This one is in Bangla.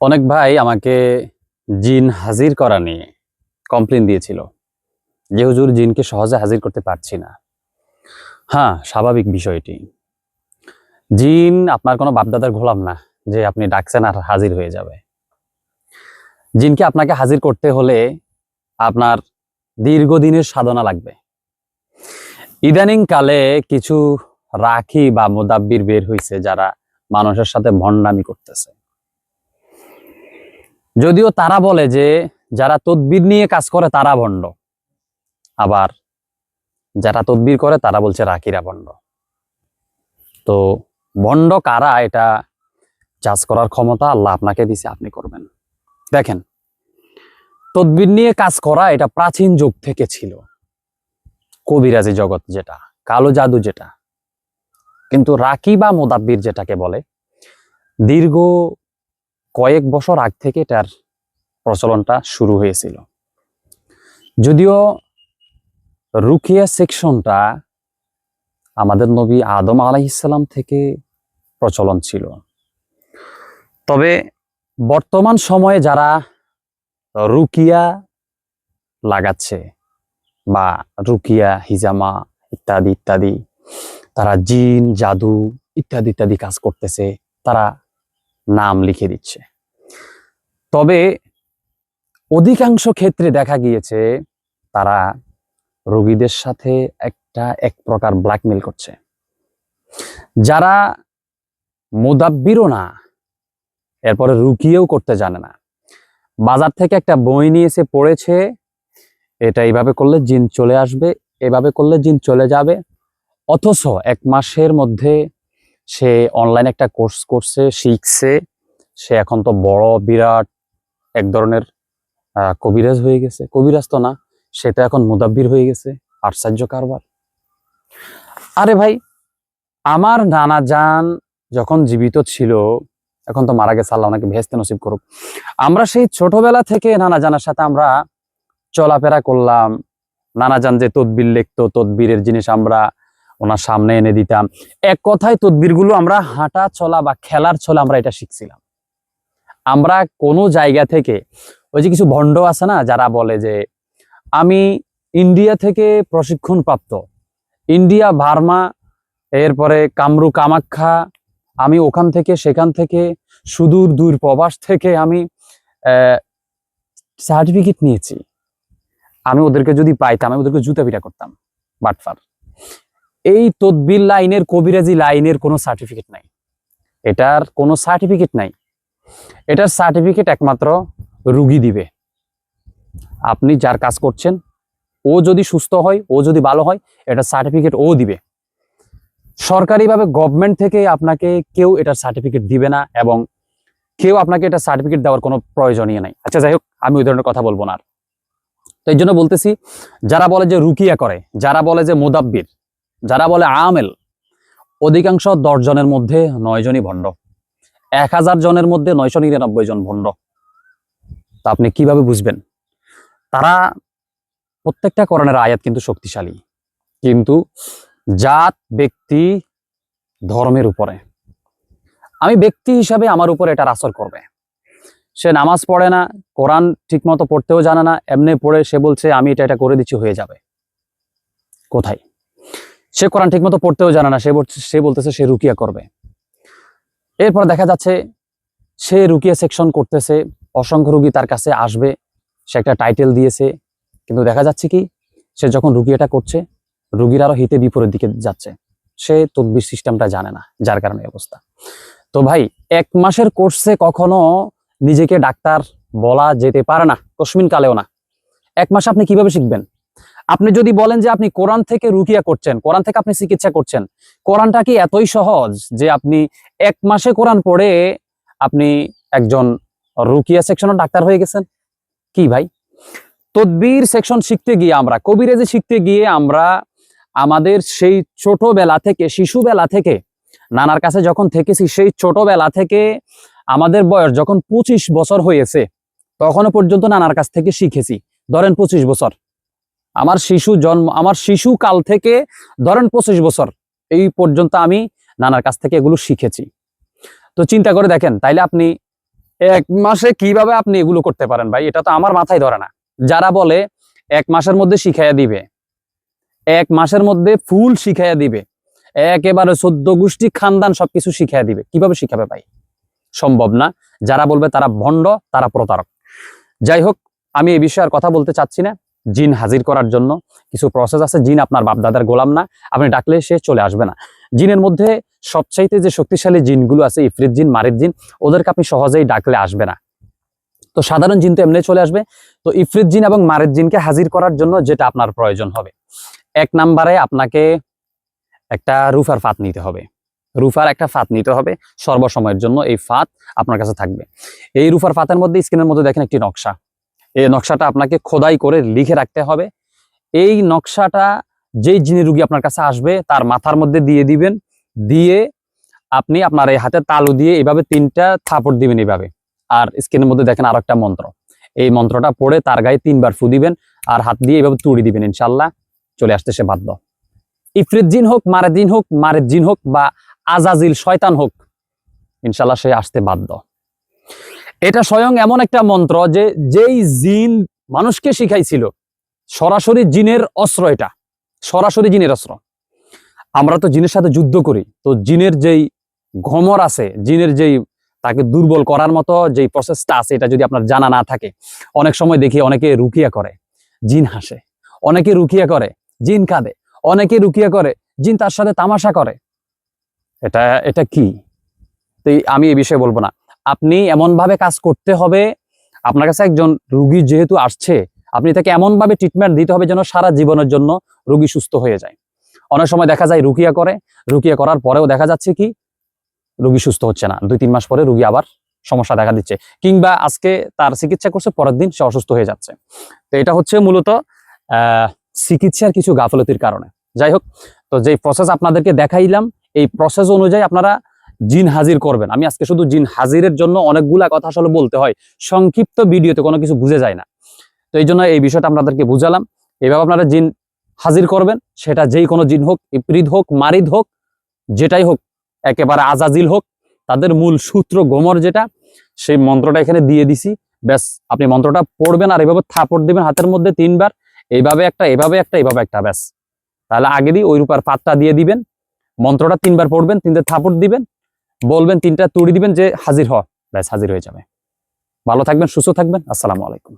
অনেক ভাই আমাকে জিন হাজির করা নিয়ে কমপ্লেন দিয়েছিল যে হুজুর জিনকে সহজে হাজির করতে পারছি না। হ্যাঁ, স্বাভাবিক বিষয়টি। জিন আপনার কোনো বাপদাদার গোলাম না যে আপনি ডাকছেন আর হাজির হয়ে যাবে। জিনকে আপনাকে হাজির করতে হলে আপনার দীর্ঘদিনের সাধনা লাগবে। ইদানিং কালে কিছু রাখি বা মুদাব্বির বের হইছে যারা মানুষের সাথে ভণ্ডামি করতেছে। যদিও তারা বলে যে যারা তদবির নিয়ে কাজ করে তারা ভণ্ড, আবার যারা তদবির করে তারা বলছে রাখিরা ভণ্ড। তো ভণ্ড কারা এটা জাজ করার ক্ষমতা আল্লাহ আপনাকে দিছে, আপনি করবেন। দেখেন, তদবির নিয়ে কাজ করা এটা প্রাচীন যুগ থেকে ছিল, কবিরাজি জগৎ যেটা, কালো জাদু যেটা। কিন্তু রাকি বা মুদাব্বির যেটাকে বলে, দীর্ঘ কয়েক বছর আগ থেকে এটার প্রচলনটা শুরু হয়েছিল। যদিও রুকিয়া সেকশনটা আমাদের নবী আদম আলাইহিস সালাম থেকে প্রচলন ছিল, তবে বর্তমান সময়ে যারা রুকিয়া লাগাচ্ছে বা রুকিয়া হিজামা ইত্যাদি ইত্যাদি, তারা জিন জাদু ইত্যাদি ইত্যাদি কাজ করতেছে, তারা নাম লিখে দিচ্ছে। তবে অধিকাংশ ক্ষেত্রে দেখা গিয়েছে তারা রোগীদের সাথে এক প্রকার ব্ল্যাকমেল করছে। যারা মুদাব্বিরও না, এরপরে রুকিয়েও করতে জানে না, বাজার থেকে একটা বই নিয়ে এসে পড়েছে, এটা এইভাবে করলে জিন চলে আসবে, এভাবে করলে জিন চলে যাবে। অথচ 1 মাসের মধ্যে সে অনলাইনে একটা কোর্স করছে, শিখছে, সে এখন তো বড় বিরাট এক ধরনের কবিরাজ হয়ে গেছে। কবিরাজ তো না, সেটা এখন মুদাব্বির হয়ে গেছে। আশ্চর্য কারবার। আরে ভাই, আমার নানা জান যখন জীবিত ছিল, এখন তো মারা গেছে, আল্লাহ ওনাকে ভেস্তে নসিব করুক, আমরা সেই ছোটবেলা থেকে নানা জানার সাথে আমরা চলাফেরা করলাম। নানা জান যে তদবির লিখতো, তদবিরের জিনিস আমরা ওনার সামনে এনে দিতাম। এক কথায় তদবিরগুলো আমরা হাঁটা চলা বা খেলার ছলে আমরা এটা শিখছিলাম। আমরা কোনো জায়গা থেকে, ওই যে কিছু ভণ্ড আছে না যারা বলে যে আমি ইন্ডিয়া থেকে প্রশিক্ষণ প্রাপ্ত, ইন্ডিয়া বার্মা, এরপরে কামরু কামাখ্যা, আমি ওখান থেকে সেখান থেকে সুদূর দূর প্রবাস থেকে আমি সার্টিফিকেট নিয়েছি। আমি ওদেরকে যদি পাইতাম, আমি ওদেরকে জুতা পিটা করতাম। বাটফার। এই তদবির লাইনের, কবিরাজি লাইনের কোনো সার্টিফিকেট নাই, এটার কোনো সার্টিফিকেট নাই। এটার সার্টিফিকেট একমাত্র রুগী দিবে। আপনি যার কাজ করছেন, ও যদি সুস্থ হয়, ও যদি ভালো হয়, এটার সার্টিফিকেট ও দিবে। সরকারিভাবে গভর্নমেন্ট থেকে আপনাকে কেউ এটার সার্টিফিকেট দিবে না, এবং কেউ আপনাকে এটা সার্টিফিকেট দেওয়ার কোনো প্রয়োজনই নাই। আচ্ছা, যাই হোক, আমি ওই ধরনের কথা বলবো না। তো এই জন্য বলতেছি, যারা বলে যে রুকিয়া করে, যারা বলে যে মুদাব্বির, যারা বলে আমেল, অধিকাংশ 10 জনের মধ্যে 9 জনই ভণ্ড। 1000 জনের মধ্যে 999 জন ভণ্ড। তা আপনি কিভাবে বুঝবেন? তারা প্রত্যেকটা কোরআনের আয়াত কিন্তু শক্তিশালী, কিন্তু জাত ব্যক্তি ধর্মের উপরে। আমি ব্যক্তি হিসাবে আমার উপরে এটার আসর করবে। সে নামাজ পড়ে না, কোরআন ঠিক মতো পড়তেও জানে না, এমনি পড়ে সে বলছে আমি এটা করে দিচ্ছি, হয়ে যাবে। কোথায়? সে কোরআন ঠিক মতো পড়তেও জানে না, সে বলতেছে সে রুকিয়া করবে। এরপর দেখা যাচ্ছে সে রুকিয়া সেকশন করতেছে, অসংখ্য রুগী তার কাছে আসবে, সে একটা টাইটেল দিয়েছে, কিন্তু দেখা যাচ্ছে কি, সে যখন রুকিয়াটা করছে, রুগীর আরো হিতে বিপরীত দিকে যাচ্ছে। সে তদবির সিস্টেমটা জানে না, যার কারণে অবস্থা। তো ভাই, 1 মাসের কোর্সে কখনো নিজেকে ডাক্তার বলা যেতে পারে না, কসমিন কালেও না। 1 মাস আপনি কিভাবে শিখবেন? আপনি যদি বলেন যে আপনি কোরআন থেকে রুকিয়া করছেন, কোরআন থেকে আপনি চিকিৎসা করছেন, কোরআনটা কি এতই সহজ যে আপনি 1 মাসে কোরআন পড়ে আপনি একজন রুকিয়া সেকশনের ডাক্তার হয়ে গেছেন? কি ভাই, তদবির সেকশন শিখতে গিয়ে, আমরা কবিরাজি শিখতে গিয়ে, আমরা আমাদের সেই ছোটবেলা থেকে, শিশুবেলা থেকে নানার কাছে যখন থেকেছি, সেই ছোটবেলা থেকে আমাদের বয়স যখন 25 বছর হয়েছে, তখনও পর্যন্ত নানার কাছ থেকে শিখেছি। ধরেন 25 বছর, আমার শিশুকাল থেকে ধরেন 25 বছর এই পর্যন্ত আমি নানার কাছ থেকে এগুলো শিখেছি। তো চিন্তা করে দেখেন, তাইলে আপনি এক মাসে কিভাবে আপনি এগুলো করতে পারেন ভাই, এটা তো আমার মাথায় ধরে না। যারা বলে 1 মাসের মধ্যে শিখাইয়া দিবে, 1 মাসের মধ্যে ফুল শিখাইয়া দিবে, একেবারে 14 গোষ্ঠী খানদান সবকিছু শিখাইয়া দিবে, কিভাবে শিখাবে ভাই? সম্ভব না। যারা বলবে তারা ভণ্ড, তারা প্রতারক। যাই হোক, আমি এই বিষয়ে আর কথা বলতে চাচ্ছি না। জিন হাজির করার জন্য কিছু প্রসেস আছে। জিন আপনার বাপদাদার গোলাম না, আপনি ডাকলে সে চলে আসবে না। জিনের মধ্যে সবচাইতে যে শক্তিশালী জিনগুলো আছে, ইফরিত জিন, মারিদ জিন, ওদেরকে আপনি সহজেই ডাকলে আসবে না। তো সাধারণ জিন তো এমনি চলে আসবে। তো ইফরিত জিন এবং মারিদ জিনকে হাজির করার জন্য যেটা আপনার প্রয়োজন হবে, 1 নম্বরে আপনাকে একটা রুফার ফাত নিতে হবে। রুফার একটা ফাত নিতে হবে সর্বসময়ের জন্য। এই ফাত আপনার কাছে থাকবে। এই রুফার ফাতের মধ্যে, স্ক্রিনের মধ্যে দেখেন একটি নকশা। এই নকশাটা আপনাকে খোদাই করে লিখে রাখতে হবে। এই নকশাটা যেই জিনে রুগী আপনার কাছে আসবে তার মাথার মধ্যে দিয়ে দিবেন। দিয়ে আপনি আপনার এই হাতের তালু দিয়ে এইভাবে 3টা থাপড় দিবেন এইভাবে। আর স্ক্রিনের মধ্যে দেখেন আরো একটা মন্ত্র। এই মন্ত্রটা পড়ে তার গায়ে 3 বার ফু দিবেন আর হাত দিয়ে এইভাবে তুড়ি দিবেন। ইনশাল্লাহ চলে আসতে সে বাধ্য। ইফরিত জিন হোক, মারিদ জিন হোক বা আজাজিল শয়তান হোক, ইনশাল্লাহ সে আসতে বাধ্য। এটা স্বয়ং এমন একটা মন্ত্র যে যেই জিন মানুষকে শিখাইছিল, সরাসরি জিনের অস্ত্র। এটা সরাসরি জিনের অস্ত্র। আমরা তো জিনের সাথে যুদ্ধ করি, তো জিনের যেই ঘমর আছে, জিনের যেই তাকে দুর্বল করার মতো যেই প্রসেসটা আছে, এটা যদি আপনার জানা না থাকে, অনেক সময় দেখি অনেকে রুকিয়া করে, জিন হাসে। অনেকে রুকিয়া করে, জিন কাঁদে। অনেকে রুকিয়া করে, জিন তার সাথে তামাশা করে। এটা এটা কি? তো আমি এই বিষয়ে বলবো না। আপনি এমন ভাবে কাজ করতে হবে, আপনার কাছে একজন রুগী যেহেতু আসছে, আপনি তাকে এমন ভাবে ট্রিটমেন্ট দিতে হবে যেন সারা জীবনের জন্য রোগী সুস্থ হয়ে যায়। অনেক সময় দেখা যায় রুকিয়া করে, রুকিয়া করার পরেও দেখা যাচ্ছে কি রোগী সুস্থ হচ্ছে না, 2-3 মাস পরে রোগী আবার সমস্যা দেখা দিচ্ছে, কিংবা আজকে তার চিকিৎসা করছে, পরের দিন সে অসুস্থ হয়ে যাচ্ছে। তো এটা হচ্ছে মূলত চিকিৎসার কিছু গাফলতির কারণে। যাই হোক, তো যেই প্রসেস আপনাদেরকে দেখাইলাম, এই প্রসেস অনুযায়ী আপনারা জিন হাজির করবেন। আমি আজকে শুধু জিন হাজিরের জন্য অনেকগুলা কথা আসলে বলতে হয়, সংক্ষিপ্ত ভিডিওতে কোনো কিছু বুঝে যায় না। তো এই জন্য এই বিষয়টা আপনাদেরকে বুঝালাম। এইভাবে আপনারা জিন হাজির করবেন, সেটা যেই কোনো জিন হোক, ইফরিত হোক, মারিদ হোক, যেটাই হোক, একেবারে আজাজিল হোক, তাদের মূল সূত্র গোমর যেটা, সেই মন্ত্রটা এখানে দিয়ে দিছি। ব্যাস আপনি মন্ত্রটা পড়বেন আর এভাবে থাপড় দিবেন হাতের মধ্যে 3 বার, এইভাবে একটা, এভাবে একটা, এইভাবে একটা, ব্যাস। তাহলে আগেরই ওই রূপার পাতটা দিয়ে দিবেন, মন্ত্রটা 3 বার পড়বেন, 3টে থাপড় দিবেন, বলবেন 3টা তুড়ি দিবেন যে হাজির হ, ব্যাস হাজির হয়ে যাবে। ভালো থাকবেন, সুস্থ থাকবেন। আসসালামু আলাইকুম।